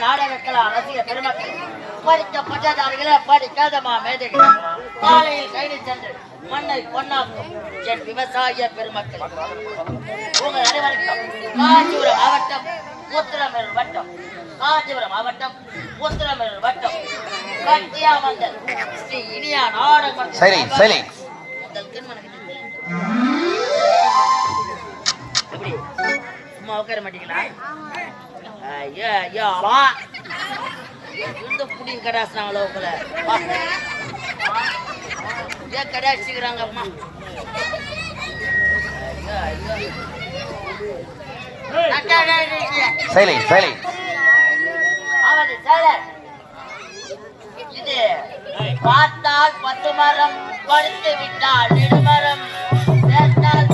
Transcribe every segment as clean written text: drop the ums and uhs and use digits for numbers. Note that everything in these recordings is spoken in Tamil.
நாடகக்கலா ரசிக பெருமக்கள், படிக்க பட்டதாரிகளே, படிக்காதமா மேதைகள், காலையில் கைது சென்று மண்ணை பொன்னாக்கும் என் விவசாய பெருமக்கள், உங்கள் அனைவருக்கும் காஞ்சிபுரம் மாவட்டம் உத்திரமேரூர் வட்டம், காஞ்சிபுரம் மாவட்டம் உத்திரமேரூர் வட்டம் கட்டியாமந்தல் ஸ்ரீ இனியா நாடகம் உங்கள் திருமணம் எப்படி சும்மா உட்கார மாட்டீங்களா? இந்த புடியும் கடாசுனாங்களோ உங்களை ஏன் கடாச்சிக்கிறாங்க அம்மா? இது பார்த்தால் 10 மரம், படுத்து விட்டால் நெடுமரம், சேர்த்தால்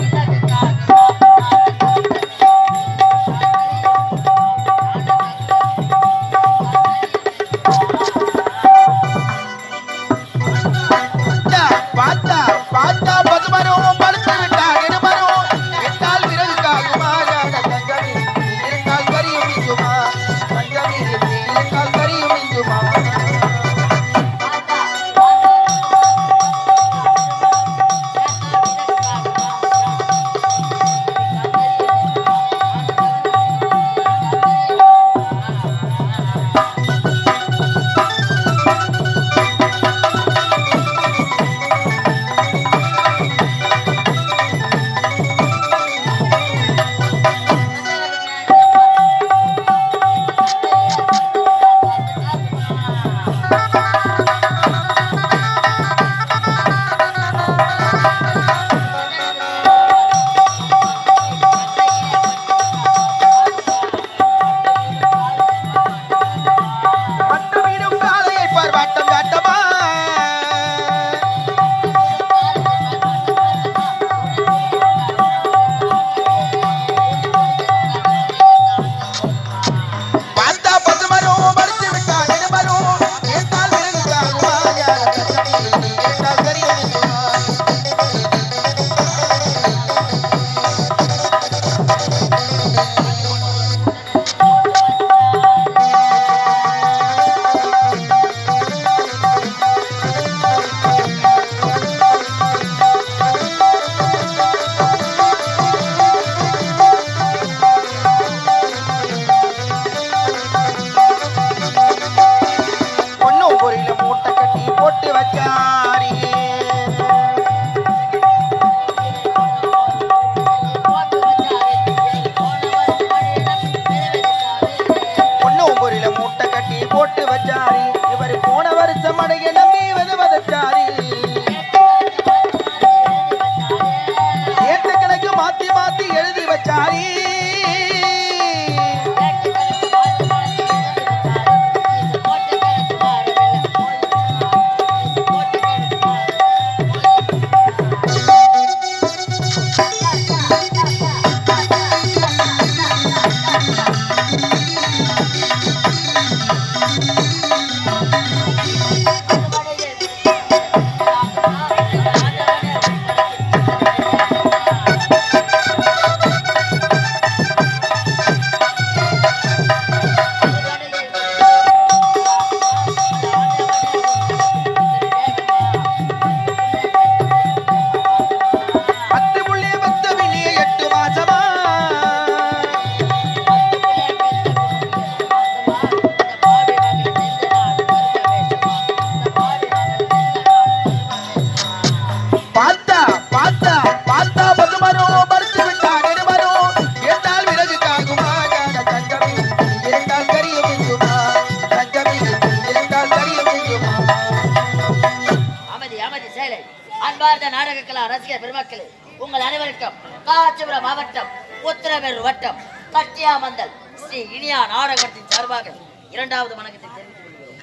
ரசிக பெருமக்களே, உங்கள் அனைவருக்கும் காஞ்சிபுரம் மாவட்டம் உத்திரமேரூர் வட்டம் கட்டியாமந்தல் ஸ்ரீ இனியா நாடகத்தின் சார்பாக 2வது வணக்கத்தை தெரிவித்துக் கொள்கிறோம்.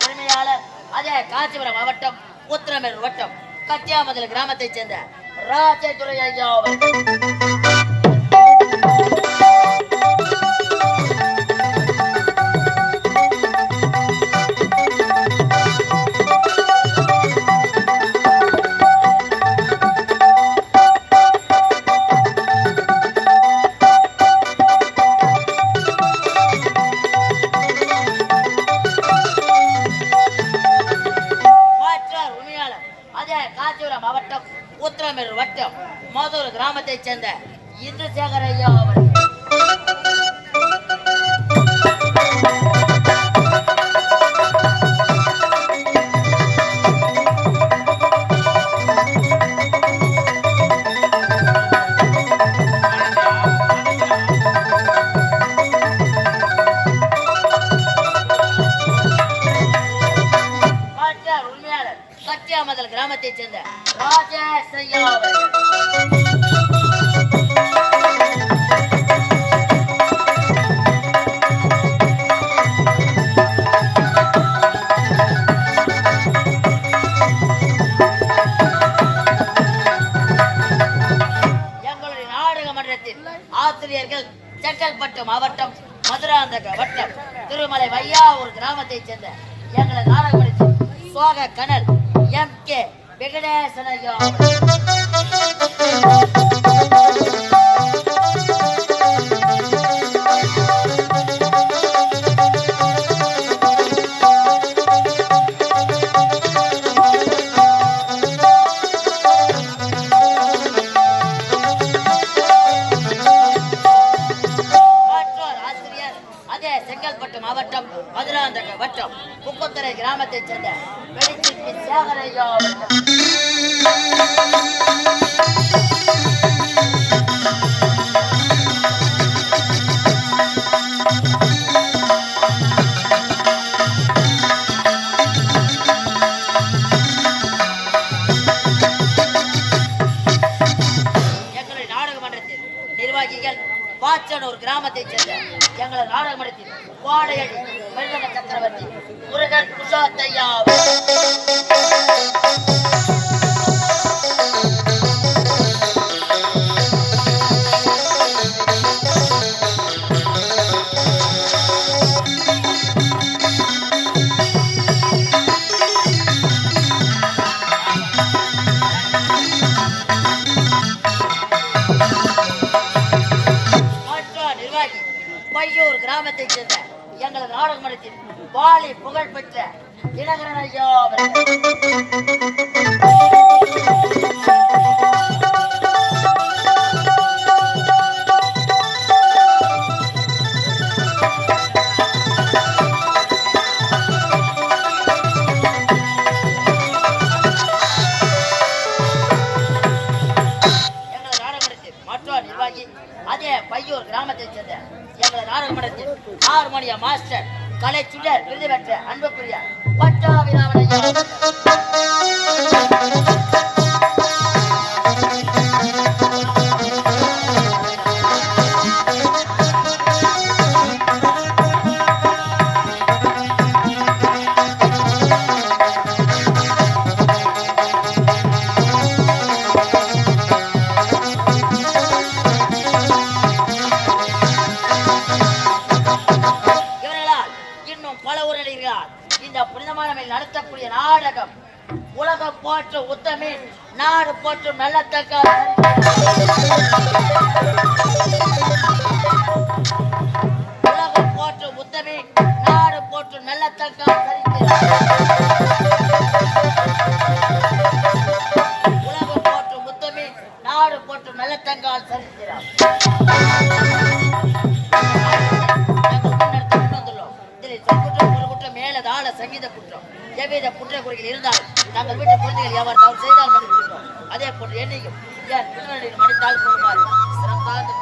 பெருமையாளர் அதே காஞ்சிபுரம் மாவட்டம் உத்திரமேரூர் வட்டம் கட்டியாமந்தல் கிராமத்தைச் சேர்ந்த ராஜதுரை ஐயா உத்திரமேரூர் வட்டம் மதுரை கிராமத்தைச் சேர்ந்த இந்துசேகர் ஐயா அவர்கள். கட்டியாமதல் கிராமத்தைச் சேர்ந்த ராஜேஷ் ஐயா அவர்கள். எங்களுடைய நாடக மன்றத்தில் ஆசிரியர்கள் செங்கல்பட்டு மாவட்டம் மதுராந்தக வட்டம் திருமலை வையாவூர் கிராமத்தைச் சேர்ந்த எங்களது நாடக மன்றத்தில் சோக கனல் எம்.கே. வெங்கடேசன் ஐயா செங்கல்பட்டு மாவட்டம் மதுராந்தக வட்டம் குப்பத்துறை கிராமத்தைச் சேர்ந்த வெளிச்சிற்பி சேகர் ஐயா எங்களுடைய நாடக மன்றத்தில் நிர்வாகிகள் பாச்சனூர் கிராமத்தைச் சேர்ந்த எங்களது நாடக மன்றத்தில் வாடையடி வெள்ளக சக்கரவர்த்தி முருகன் குஷாத்தையா பையூர் கிராமத்தைச் சேர்ந்த எங்களது நாடக மன்றத்தில் வாலி புகழ்பெற்ற தினகரன் ஐயா எங்களது நாடக மன்றத்தில் மற்றொரு நிர்வாகி அதே பையூர் கிராமத்தைச் சேர்ந்த எங்களது நாடக மன்றத்தில் ஹார்மோனிய மாஸ்டர் கலை சுடர் விருது பெற்ற அன்புக்குரிய பட்டாபிராமன் ஐயா இந்த புனிதமான நடத்தக்கூடிய நாடகம் உலகம் போற்ற உத்தமே நாடு போற்றும் நல்ல உலகம் போற்றும் உத்தமே நாடு போற்றும் நல்ல உலகம் போற்றும் உத்தமே நாடு போற்றும் நல்ல தங்கால் சரித்திரம் மேலதான சங்கீத குற்றம் எவ்வித குற்ற குறைகள் இருந்தால் நாங்கள் வீட்டு குழந்தைகள் எவர் தவறு செய்தால் மன்னிக்கின்றோம். அதே போன்று என்னையும் என் பின்னணியில் மன்னித்தால் கொள்ளுமாறு சிறந்தாந்து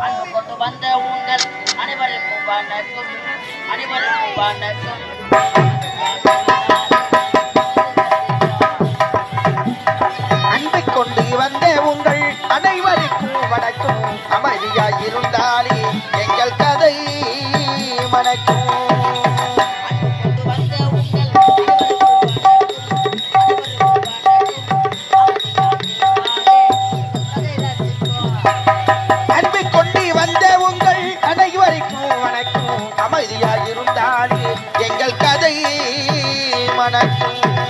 அன்பு கொண்டு வந்த உங்கள் அனைவருக்கும் வணக்கம், அனைவருக்கும் வணக்கம். அன்பை கொண்டு வந்த உங்கள் அனைவருக்கும் வணக்கம். அமைதியாய் இருந்தாலே எங்கள் கதை மணக்கும். அமைதியாயிருந்தால் எங்கள் கதை மணக்கும்.